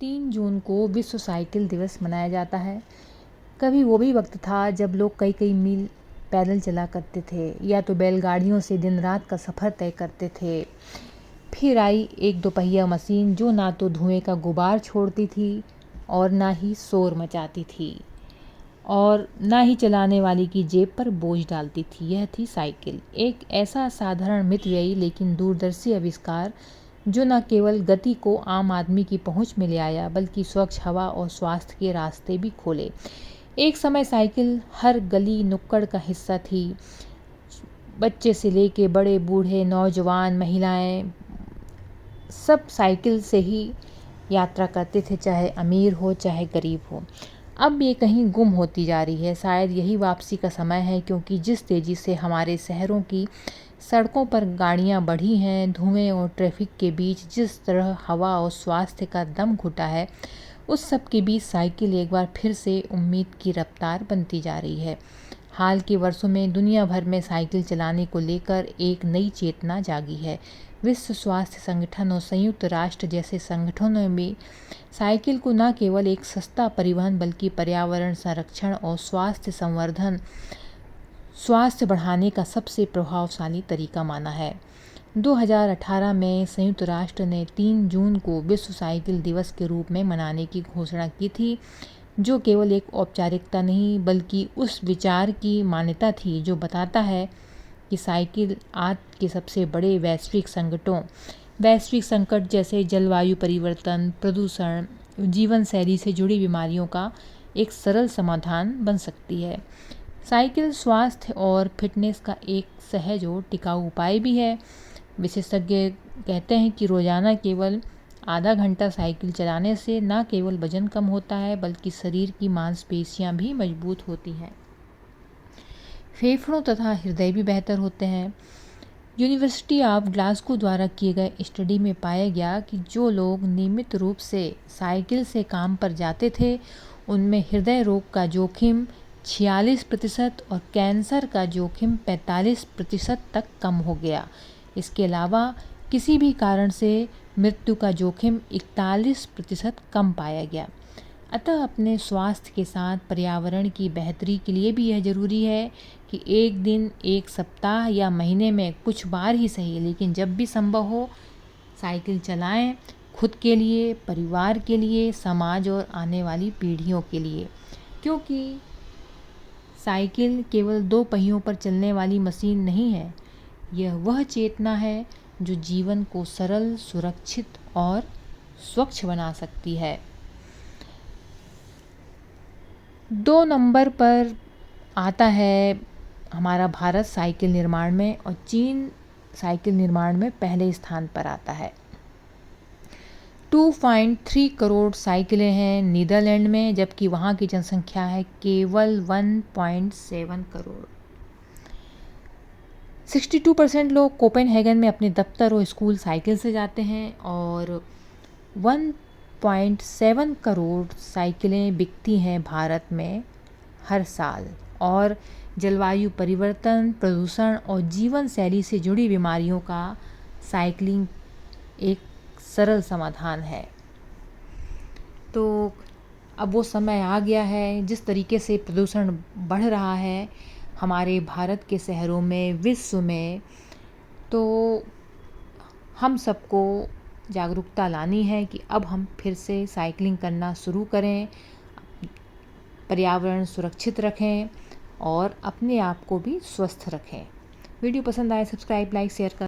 3 जून को विश्व साइकिल दिवस मनाया जाता है। कभी वो भी वक्त था जब लोग कई कई मील पैदल चला करते थे या तो बैलगाड़ियों से दिन रात का सफ़र तय करते थे। फिर आई एक दोपहिया मशीन जो ना तो धुएं का गुबार छोड़ती थी और ना ही शोर मचाती थी और ना ही चलाने वाले की जेब पर बोझ डालती थी। यह थी साइकिल, एक ऐसा साधारण मितव्ययी लेकिन दूरदर्शी आविष्कार जो न केवल गति को आम आदमी की पहुंच में ले आया बल्कि स्वच्छ हवा और स्वास्थ्य के रास्ते भी खोले। एक समय साइकिल हर गली नुक्कड़ का हिस्सा थी। बच्चे से लेके बड़े बूढ़े नौजवान महिलाएं सब साइकिल से ही यात्रा करते थे, चाहे अमीर हो चाहे गरीब हो। अब ये कहीं गुम होती जा रही है। शायद यही वापसी का समय है, क्योंकि जिस तेज़ी से हमारे शहरों की सड़कों पर गाड़ियां बढ़ी हैं, धुएं और ट्रैफिक के बीच जिस तरह हवा और स्वास्थ्य का दम घुटा है, उस सब के बीच साइकिल एक बार फिर से उम्मीद की रफ्तार बनती जा रही है। हाल के वर्षों में दुनिया भर में साइकिल चलाने को लेकर एक नई चेतना जागी है। विश्व स्वास्थ्य संगठन और संयुक्त राष्ट्र जैसे संगठनों में साइकिल को न केवल एक सस्ता परिवहन बल्कि पर्यावरण संरक्षण और स्वास्थ्य बढ़ाने का सबसे प्रभावशाली तरीका माना है। 2018 में संयुक्त राष्ट्र ने 3 जून को विश्व साइकिल दिवस के रूप में मनाने की घोषणा की थी, जो केवल एक औपचारिकता नहीं बल्कि उस विचार की मान्यता थी जो बताता है कि साइकिल आज के सबसे बड़े वैश्विक संकट जैसे जलवायु परिवर्तन, प्रदूषण, जीवन शैली से जुड़ी बीमारियों का एक सरल समाधान बन सकती है। साइकिल स्वास्थ्य और फिटनेस का एक सहज और टिकाऊ उपाय भी है। विशेषज्ञ कहते हैं कि रोजाना केवल आधा घंटा साइकिल चलाने से न केवल वजन कम होता है बल्कि शरीर की मांसपेशियां भी मजबूत होती हैं, फेफड़ों तथा हृदय भी बेहतर होते हैं। यूनिवर्सिटी ऑफ ग्लासगो द्वारा किए गए स्टडी में पाया गया कि जो लोग नियमित रूप से साइकिल से काम पर जाते थे, उनमें हृदय रोग का जोखिम 46% और कैंसर का जोखिम 45% तक कम हो गया। इसके अलावा किसी भी कारण से मृत्यु का जोखिम 41% कम पाया गया। अतः अपने स्वास्थ्य के साथ पर्यावरण की बेहतरी के लिए भी यह ज़रूरी है कि एक दिन, एक सप्ताह या महीने में कुछ बार ही सही, लेकिन जब भी संभव हो साइकिल चलाएं, खुद के लिए, परिवार के लिए, समाज और आने वाली पीढ़ियों के लिए। क्योंकि साइकिल केवल 2 पहियों पर चलने वाली मशीन नहीं है, यह वह चेतना है जो जीवन को सरल, सुरक्षित और स्वच्छ बना सकती है। 2 नंबर पर आता है हमारा भारत साइकिल निर्माण में, और चीन साइकिल निर्माण में पहले स्थान पर आता है। 2.3 करोड़ साइकिलें हैं नीदरलैंड में, जबकि वहाँ की जनसंख्या है केवल 1.7 करोड़। 62% लोग कोपेनहेगन में अपने दफ्तर और स्कूल साइकिल से जाते हैं और 1.7 करोड़ साइकिलें बिकती हैं भारत में हर साल। और जलवायु परिवर्तन, प्रदूषण और जीवन शैली से जुड़ी बीमारियों का साइकिलिंग एक सरल समाधान है। तो अब वो समय आ गया है, जिस तरीके से प्रदूषण बढ़ रहा है हमारे भारत के शहरों में, विश्व में, तो हम सबको जागरूकता लानी है कि अब हम फिर से साइकिलिंग करना शुरू करें, पर्यावरण सुरक्षित रखें और अपने आप को भी स्वस्थ रखें। वीडियो पसंद आए सब्सक्राइब, लाइक, शेयर कर